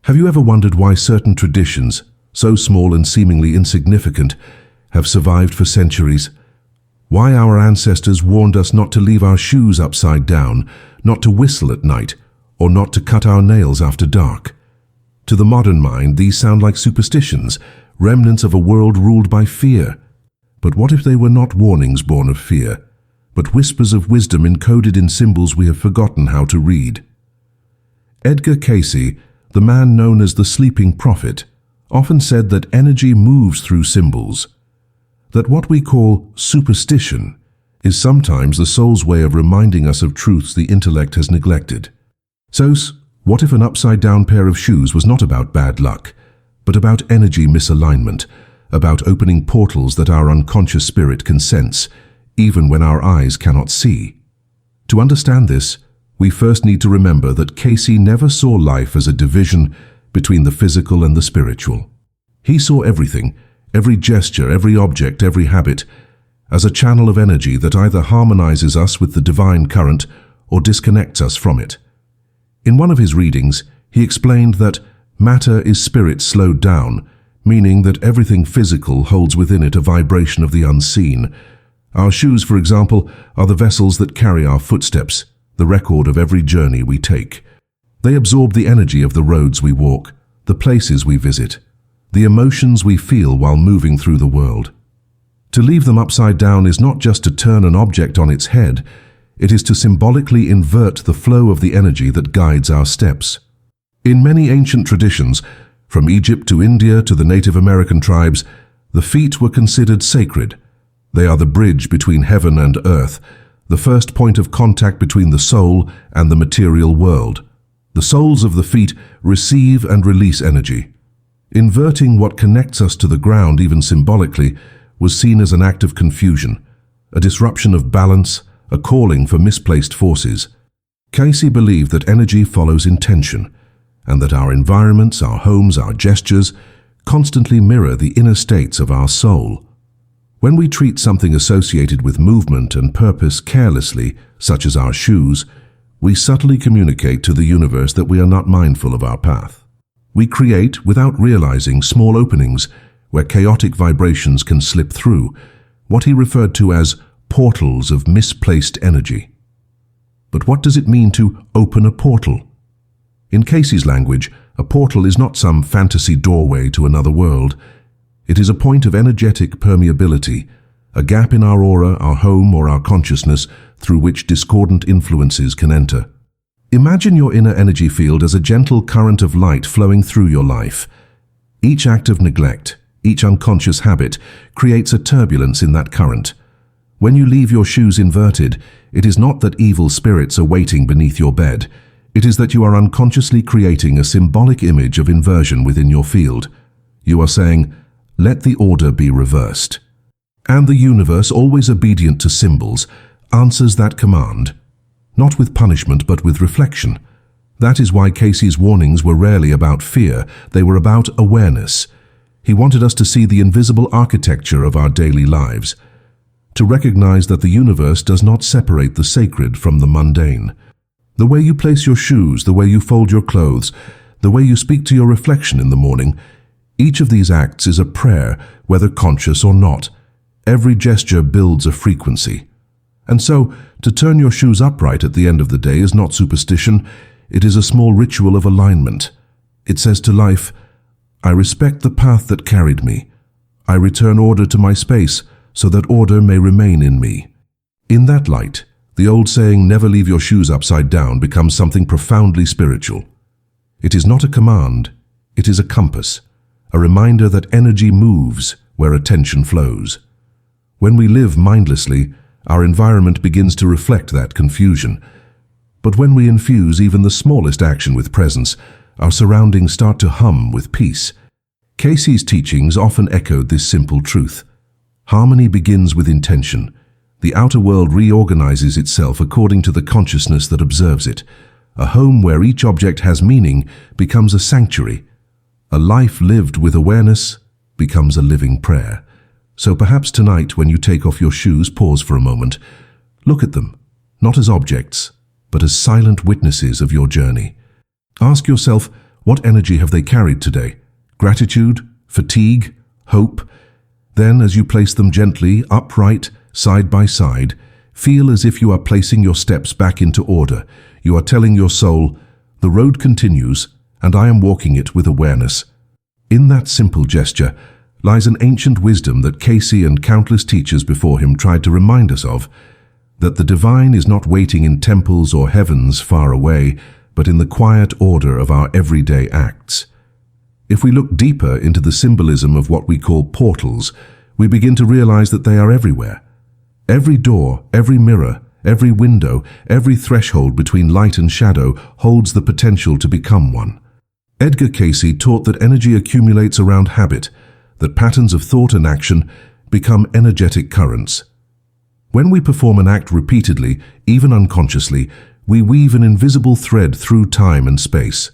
Have you ever wondered why certain traditions, so small and seemingly insignificant, have survived for centuries? Why our ancestors warned us not to leave our shoes upside down, not to whistle at night, or not to cut our nails after dark? To the modern mind, these sound like superstitions, remnants of a world ruled by fear. But what if they were not warnings born of fear, but whispers of wisdom encoded in symbols we have forgotten how to read? Edgar Cayce, the man known as the sleeping prophet, often said that energy moves through symbols, that what we call superstition is sometimes the soul's way of reminding us of truths the intellect has neglected. So, what if an upside-down pair of shoes was not about bad luck, but about energy misalignment, about opening portals that our unconscious spirit can sense, even when our eyes cannot see? To understand this, we first need to remember that Cayce never saw life as a division between the physical and the spiritual. He saw everything, every gesture, every object, every habit, as a channel of energy that either harmonizes us with the divine current or disconnects us from it. In one of his readings, he explained that matter is spirit slowed down, meaning that everything physical holds within it a vibration of the unseen. Our shoes, for example, are the vessels that carry our footsteps, the record of every journey we take. They absorb the energy of the roads we walk, the places we visit, the emotions we feel while moving through the world. To leave them upside down is not just to turn an object on its head, it is to symbolically invert the flow of the energy that guides our steps. In many ancient traditions, from Egypt to India to the Native American tribes, the feet were considered sacred. They are the bridge between heaven and earth, the first point of contact between the soul and the material world. The soles of the feet receive and release energy. Inverting what connects us to the ground, even symbolically, was seen as an act of confusion, a disruption of balance, a calling for misplaced forces. Cayce believed that energy follows intention, and that our environments, our homes, our gestures, constantly mirror the inner states of our soul. When we treat something associated with movement and purpose carelessly, such as our shoes, we subtly communicate to the universe that we are not mindful of our path. We create, without realizing, small openings where chaotic vibrations can slip through, what he referred to as portals of misplaced energy. But what does it mean to open a portal? In Cayce's language, a portal is not some fantasy doorway to another world. It is a point of energetic permeability, a gap in our aura, our home, or our consciousness through which discordant influences can enter. Imagine your inner energy field as a gentle current of light flowing through your life. Each act of neglect, each unconscious habit, creates a turbulence in that current. When you leave your shoes inverted, it is not that evil spirits are waiting beneath your bed. It is that you are unconsciously creating a symbolic image of inversion within your field. You are saying, "Let the order be reversed." And the universe, always obedient to symbols, answers that command, not with punishment but with reflection. That is why Cayce's warnings were rarely about fear, they were about awareness. He wanted us to see the invisible architecture of our daily lives, to recognize that the universe does not separate the sacred from the mundane. The way you place your shoes, the way you fold your clothes, the way you speak to your reflection in the morning, each of these acts is a prayer, whether conscious or not. Every gesture builds a frequency. And so, to turn your shoes upright at the end of the day is not superstition, it is a small ritual of alignment. It says to life, "I respect the path that carried me. I return order to my space so that order may remain in me." In that light, the old saying, "Never leave your shoes upside down," becomes something profoundly spiritual. It is not a command, it is a compass, a reminder that energy moves where attention flows. When we live mindlessly, our environment begins to reflect that confusion. But when we infuse even the smallest action with presence, our surroundings start to hum with peace. Cayce's teachings often echoed this simple truth. Harmony begins with intention. The outer world reorganizes itself according to the consciousness that observes it. A home where each object has meaning becomes a sanctuary. A life lived with awareness becomes a living prayer. So perhaps tonight, when you take off your shoes, pause for a moment. Look at them, not as objects, but as silent witnesses of your journey. Ask yourself, What energy have they carried today? Gratitude? Fatigue? Hope? Then, as you place them gently, upright, side by side, feel as if you are placing your steps back into order. You are telling your soul, the road continues, and I am walking it with awareness. In that simple gesture lies an ancient wisdom that Cayce and countless teachers before him tried to remind us of, that the divine is not waiting in temples or heavens far away, but in the quiet order of our everyday acts. If we look deeper into the symbolism of what we call portals, we begin to realize that they are everywhere. Every door, every mirror, every window, every threshold between light and shadow holds the potential to become one. Edgar Cayce taught that energy accumulates around habit, that patterns of thought and action become energetic currents. When we perform an act repeatedly, even unconsciously, we weave an invisible thread through time and space.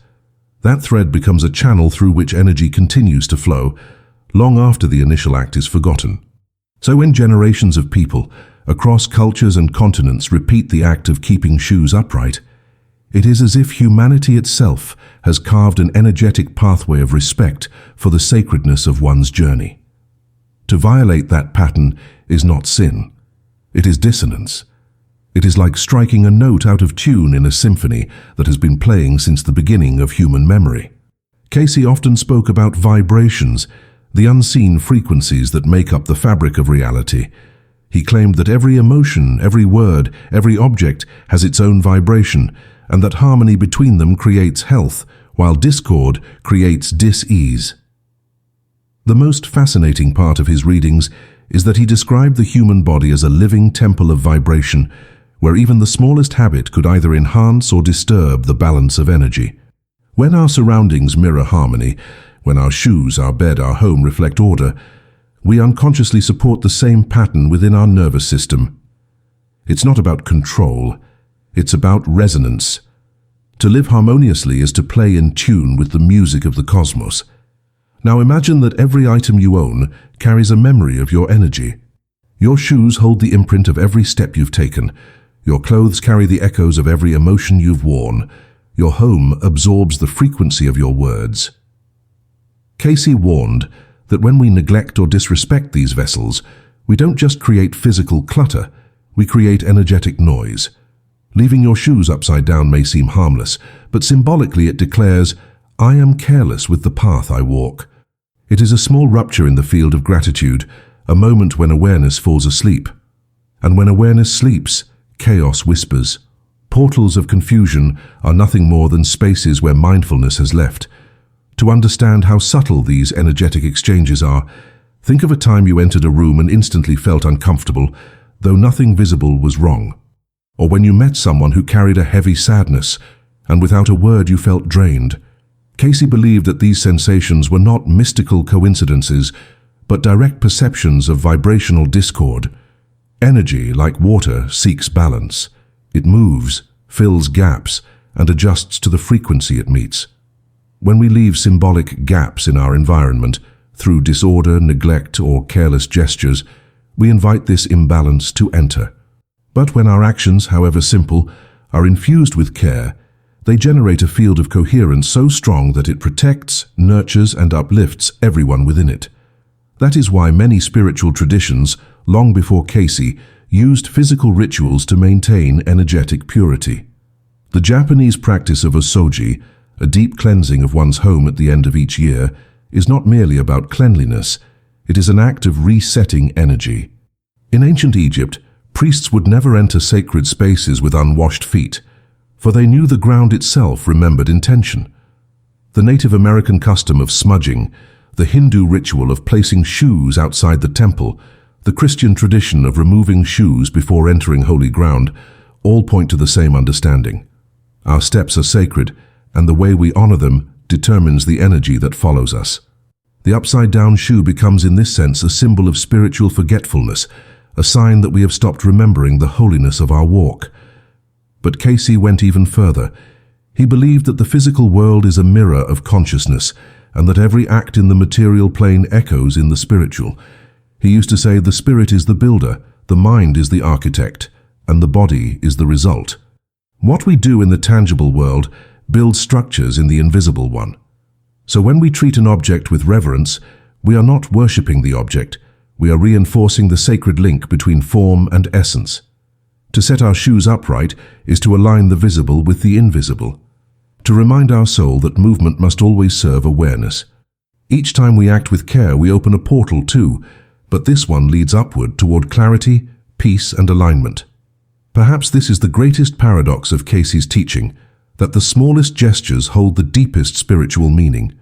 That thread becomes a channel through which energy continues to flow, long after the initial act is forgotten. So when generations of people, across cultures and continents, repeat the act of keeping shoes upright, it is as if humanity itself has carved an energetic pathway of respect for the sacredness of one's journey. To violate that pattern is not sin. It is dissonance. It is like striking a note out of tune in a symphony that has been playing since the beginning of human memory. Cayce often spoke about vibrations, the unseen frequencies that make up the fabric of reality. He claimed that every emotion, every word, every object has its own vibration, and that harmony between them creates health, while discord creates dis-ease. The most fascinating part of his readings is that he described the human body as a living temple of vibration, where even the smallest habit could either enhance or disturb the balance of energy. When our surroundings mirror harmony, when our shoes, our bed, our home reflect order, we unconsciously support the same pattern within our nervous system. It's not about control, it's about resonance. To live harmoniously is to play in tune with the music of the cosmos. Now imagine that every item you own carries a memory of your energy. Your shoes hold the imprint of every step you've taken. Your clothes carry the echoes of every emotion you've worn. Your home absorbs the frequency of your words. Cayce warned that when we neglect or disrespect these vessels, we don't just create physical clutter, we create energetic noise. Leaving your shoes upside down may seem harmless, but symbolically it declares, I am careless with the path I walk. It is a small rupture in the field of gratitude, a moment when awareness falls asleep. And when awareness sleeps, chaos whispers. Portals of confusion are nothing more than spaces where mindfulness has left. To understand how subtle these energetic exchanges are, think of a time you entered a room and instantly felt uncomfortable, though nothing visible was wrong. Or when you met someone who carried a heavy sadness, and without a word you felt drained. Cayce believed that these sensations were not mystical coincidences, but direct perceptions of vibrational discord. Energy, like water, seeks balance. It moves, fills gaps, and adjusts to the frequency it meets. When we leave symbolic gaps in our environment, through disorder, neglect, or careless gestures, we invite this imbalance to enter. But when our actions, however simple, are infused with care, they generate a field of coherence so strong that it protects, nurtures, and uplifts everyone within it. That is why many spiritual traditions, long before Cayce, used physical rituals to maintain energetic purity. The Japanese practice of osoji, a deep cleansing of one's home at the end of each year, is not merely about cleanliness, it is an act of resetting energy. In ancient Egypt, priests would never enter sacred spaces with unwashed feet, for they knew the ground itself remembered intention. The Native American custom of smudging, the Hindu ritual of placing shoes outside the temple, the Christian tradition of removing shoes before entering holy ground, all point to the same understanding. Our steps are sacred, and the way we honor them determines the energy that follows us. The upside-down shoe becomes in this sense a symbol of spiritual forgetfulness, a sign that we have stopped remembering the holiness of our walk. But Cayce went even further. He believed that the physical world is a mirror of consciousness, and that every act in the material plane echoes in the spiritual. He used to say the spirit is the builder, the mind is the architect, and the body is the result. What we do in the tangible world builds structures in the invisible one. So when we treat an object with reverence, we are not worshipping the object, we are reinforcing the sacred link between form and essence. To set our shoes upright is to align the visible with the invisible, to remind our soul that movement must always serve awareness. Each time we act with care, we open a portal too, but this one leads upward toward clarity, peace, and alignment. Perhaps this is the greatest paradox of Cayce's teaching, that the smallest gestures hold the deepest spiritual meaning.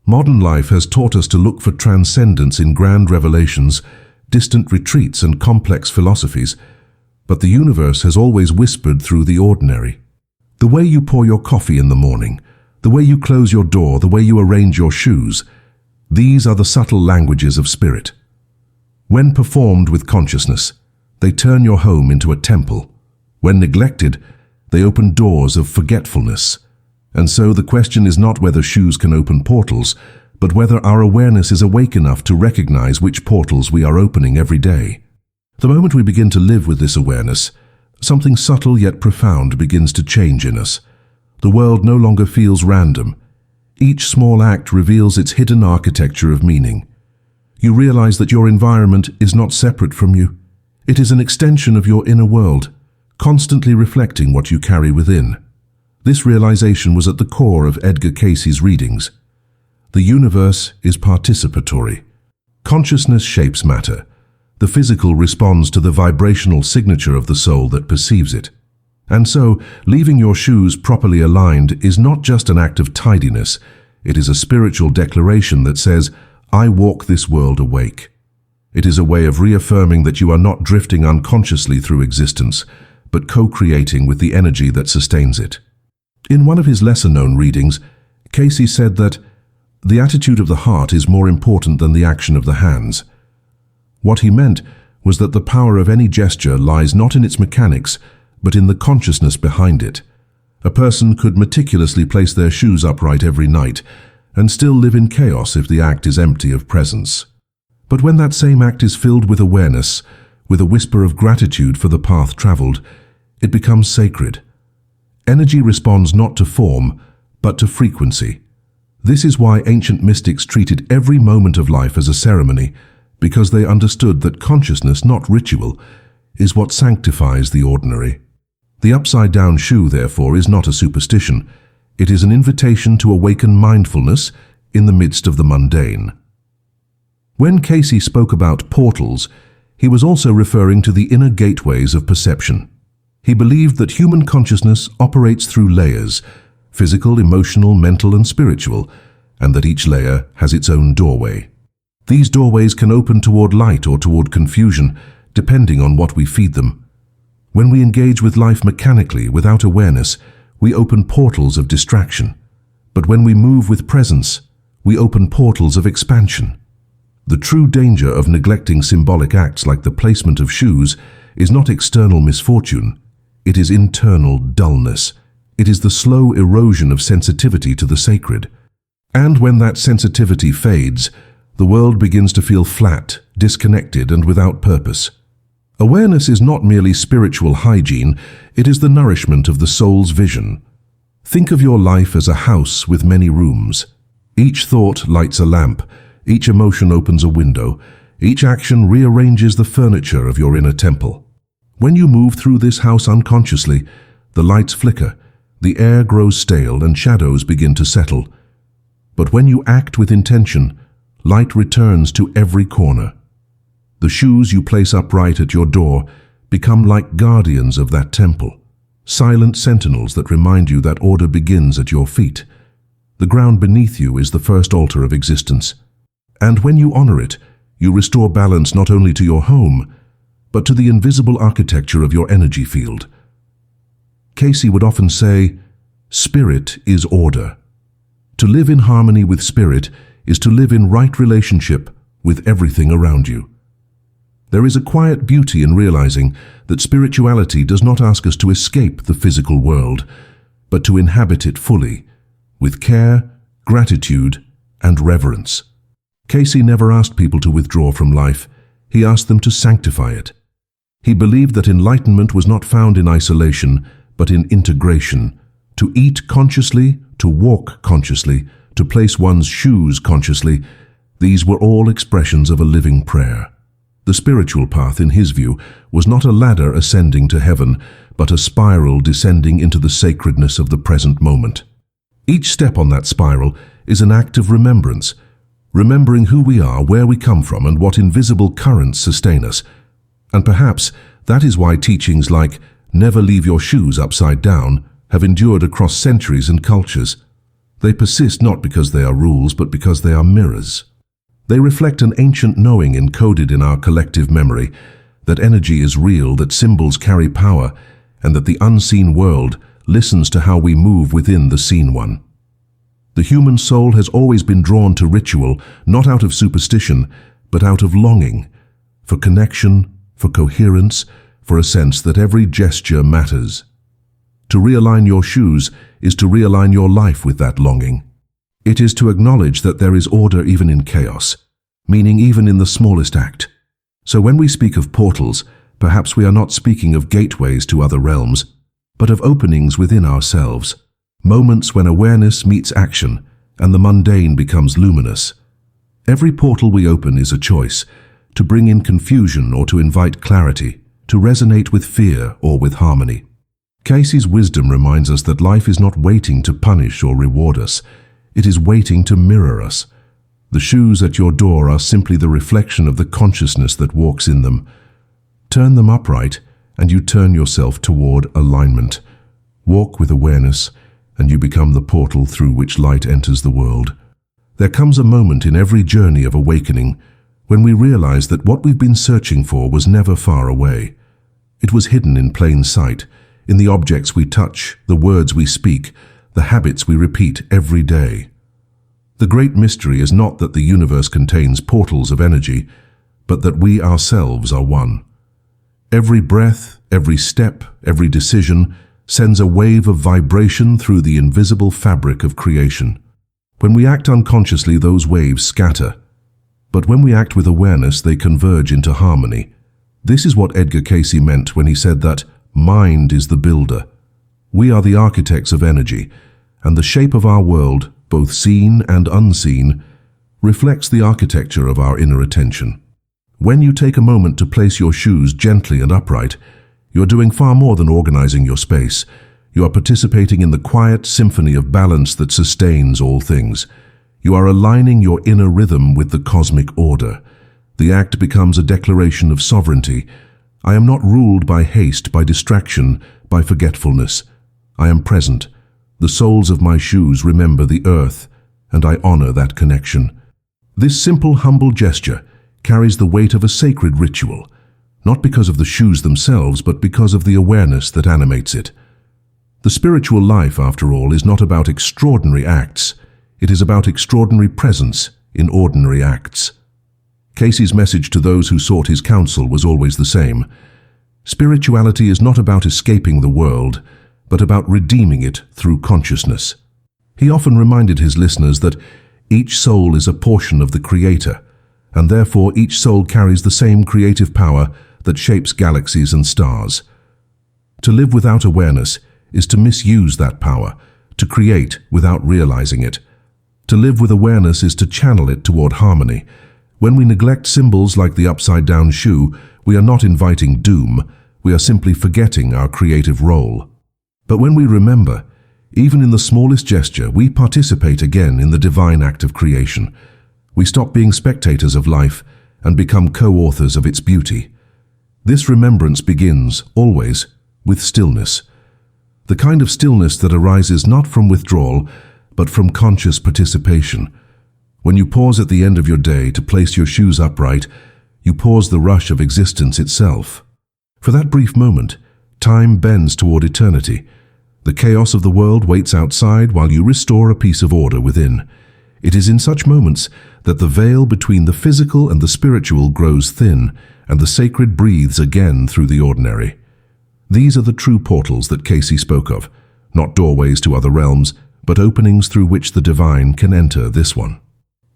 Modern life has taught us to look for transcendence in grand revelations, distant retreats, and complex philosophies, but the universe has always whispered through the ordinary. The way you pour your coffee in the morning, the way you close your door, the way you arrange your shoes, these are the subtle languages of spirit. When performed with consciousness, they turn your home into a temple. When neglected, they open doors of forgetfulness. And so the question is not whether shoes can open portals, but whether our awareness is awake enough to recognize which portals we are opening every day. The moment we begin to live with this awareness, something subtle yet profound begins to change in us. The world no longer feels random. Each small act reveals its hidden architecture of meaning. You realize that your environment is not separate from you. It is an extension of your inner world, constantly reflecting what you carry within. This realization was at the core of Edgar Cayce's readings. The universe is participatory. Consciousness shapes matter. The physical responds to the vibrational signature of the soul that perceives it. And so, leaving your shoes properly aligned is not just an act of tidiness, it is a spiritual declaration that says, I walk this world awake. It is a way of reaffirming that you are not drifting unconsciously through existence, but co-creating with the energy that sustains it. In one of his lesser-known readings, Cayce said that the attitude of the heart is more important than the action of the hands. What he meant was that the power of any gesture lies not in its mechanics, but in the consciousness behind it. A person could meticulously place their shoes upright every night and still live in chaos if the act is empty of presence. But when that same act is filled with awareness, with a whisper of gratitude for the path traveled, it becomes sacred. Energy responds not to form, but to frequency. This is why ancient mystics treated every moment of life as a ceremony, because they understood that consciousness, not ritual, is what sanctifies the ordinary. The upside-down shoe, therefore, is not a superstition. It is an invitation to awaken mindfulness in the midst of the mundane. When Cayce spoke about portals, he was also referring to the inner gateways of perception. He believed that human consciousness operates through layers, physical, emotional, mental, and spiritual, and that each layer has its own doorway. These doorways can open toward light or toward confusion, depending on what we feed them. When we engage with life mechanically, without awareness, we open portals of distraction. But when we move with presence, we open portals of expansion. The true danger of neglecting symbolic acts like the placement of shoes is not external misfortune. It is internal dullness. It is the slow erosion of sensitivity to the sacred. And when that sensitivity fades, the world begins to feel flat, disconnected, and without purpose. Awareness is not merely spiritual hygiene, it is the nourishment of the soul's vision. Think of your life as a house with many rooms. Each thought lights a lamp, each emotion opens a window, each action rearranges the furniture of your inner temple. When you move through this house unconsciously, the lights flicker, the air grows stale, and shadows begin to settle. But when you act with intention, light returns to every corner. The shoes you place upright at your door become like guardians of that temple, silent sentinels that remind you that order begins at your feet. The ground beneath you is the first altar of existence. And when you honor it, you restore balance not only to your home, but to the invisible architecture of your energy field. Cayce would often say, "Spirit is order." To live in harmony with spirit is to live in right relationship with everything around you. There is a quiet beauty in realizing that spirituality does not ask us to escape the physical world, but to inhabit it fully, with care, gratitude, and reverence. Cayce never asked people to withdraw from life. He asked them to sanctify it. He believed that enlightenment was not found in isolation, but in integration. To eat consciously, to walk consciously, to place one's shoes consciously, these were all expressions of a living prayer. The spiritual path, in his view, was not a ladder ascending to heaven, but a spiral descending into the sacredness of the present moment. Each step on that spiral is an act of remembrance, remembering who we are, where we come from, and what invisible currents sustain us. And perhaps that is why teachings like "never leave your shoes upside down" have endured across centuries and cultures. They persist not because they are rules, but because they are mirrors. They reflect an ancient knowing encoded in our collective memory, that energy is real, that symbols carry power, and that the unseen world listens to how we move within the seen one. The human soul has always been drawn to ritual, not out of superstition, but out of longing, for connection, for coherence, for a sense that every gesture matters. To realign your shoes is to realign your life with that longing. It is to acknowledge that there is order even in chaos, meaning even in the smallest act. So when we speak of portals, perhaps we are not speaking of gateways to other realms, but of openings within ourselves, moments when awareness meets action and the mundane becomes luminous. Every portal we open is a choice, to bring in confusion or to invite clarity, to resonate with fear or with harmony. Cayce's wisdom reminds us that life is not waiting to punish or reward us. It is waiting to mirror us. The shoes at your door are simply the reflection of the consciousness that walks in them. Turn them upright, and you turn yourself toward alignment. Walk with awareness, and you become the portal through which light enters the world. There comes a moment in every journey of awakening when we realize that what we've been searching for was never far away. It was hidden in plain sight, in the objects we touch, the words we speak, the habits we repeat every day. The great mystery is not that the universe contains portals of energy, but that we ourselves are one. Every breath, every step, every decision sends a wave of vibration through the invisible fabric of creation. When we act unconsciously, those waves scatter. But when we act with awareness, they converge into harmony. This is what Edgar Cayce meant when he said that mind is the builder. We are the architects of energy, and the shape of our world, both seen and unseen, reflects the architecture of our inner attention. When you take a moment to place your shoes gently and upright, you're doing far more than organizing your space. You are participating in the quiet symphony of balance that sustains all things. You are aligning your inner rhythm with the cosmic order. The act becomes a declaration of sovereignty. I am not ruled by haste, by distraction, by forgetfulness. I am present. The soles of my shoes remember the earth, and I honor that connection. This simple, humble gesture carries the weight of a sacred ritual, not because of the shoes themselves, but because of the awareness that animates it. The spiritual life, after all, is not about extraordinary acts. It is about extraordinary presence in ordinary acts. Cayce's message to those who sought his counsel was always the same. Spirituality is not about escaping the world, but about redeeming it through consciousness. He often reminded his listeners that each soul is a portion of the Creator, and therefore each soul carries the same creative power that shapes galaxies and stars. To live without awareness is to misuse that power, to create without realizing it. To live with awareness is to channel it toward harmony. When we neglect symbols like the upside-down shoe, we are not inviting doom, we are simply forgetting our creative role. But when we remember, even in the smallest gesture, we participate again in the divine act of creation. We stop being spectators of life and become co-authors of its beauty. This remembrance begins, always, with stillness. The kind of stillness that arises not from withdrawal, but from conscious participation. When you pause at the end of your day to place your shoes upright, you pause the rush of existence itself. For that brief moment, time bends toward eternity. The chaos of the world waits outside while you restore a piece of order within. It is in such moments that the veil between the physical and the spiritual grows thin, and the sacred breathes again through the ordinary. These are the true portals that Cayce spoke of, not doorways to other realms, but openings through which the divine can enter this one.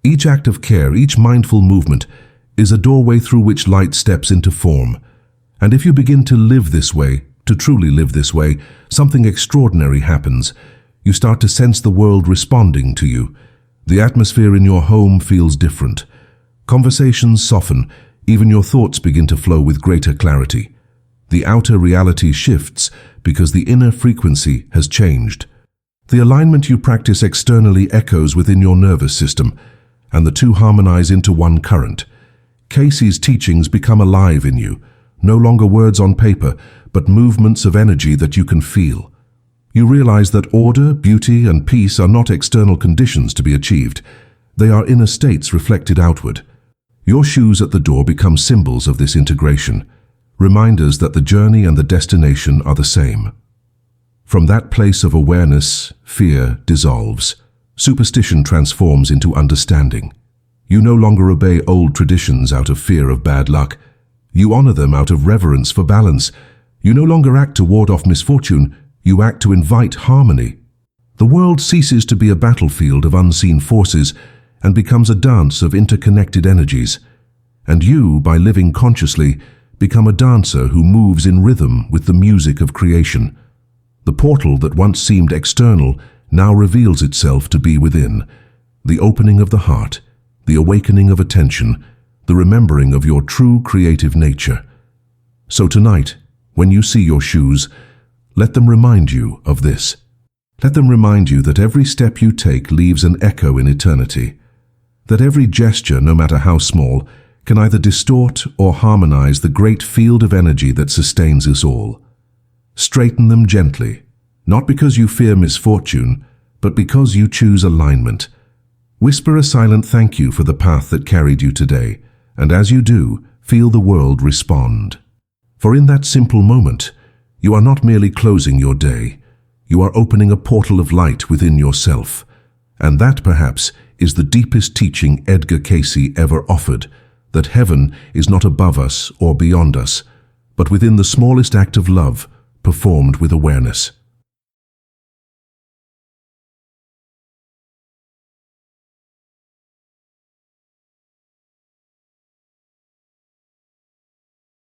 Each act of care, each mindful movement, is a doorway through which light steps into form. And if you begin to live this way, to truly live this way, something extraordinary happens. You start to sense the world responding to you. The atmosphere in your home feels different. Conversations soften, even your thoughts begin to flow with greater clarity. The outer reality shifts because the inner frequency has changed. The alignment you practice externally echoes within your nervous system, and the two harmonize into one current. Cayce's teachings become alive in you, no longer words on paper, but movements of energy that you can feel. You realize that order, beauty, and peace are not external conditions to be achieved. They are inner states reflected outward. Your shoes at the door become symbols of this integration, reminders that the journey and the destination are the same. From that place of awareness, fear dissolves. Superstition transforms into understanding. You no longer obey old traditions out of fear of bad luck. You honor them out of reverence for balance. You no longer act to ward off misfortune, you act to invite harmony. The world ceases to be a battlefield of unseen forces and becomes a dance of interconnected energies. And you, by living consciously, become a dancer who moves in rhythm with the music of creation. The portal that once seemed external now reveals itself to be within. The opening of the heart, the awakening of attention, the remembering of your true creative nature. So tonight, when you see your shoes, let them remind you of this. Let them remind you that every step you take leaves an echo in eternity. That every gesture, no matter how small, can either distort or harmonize the great field of energy that sustains us all. Straighten them gently, not because you fear misfortune, but because you choose alignment. Whisper a silent thank you for the path that carried you today, and as you do, feel the world respond. For in that simple moment, you are not merely closing your day, you are opening a portal of light within yourself. And that, perhaps, is the deepest teaching Edgar Cayce ever offered, that heaven is not above us or beyond us, but within the smallest act of love, performed with awareness.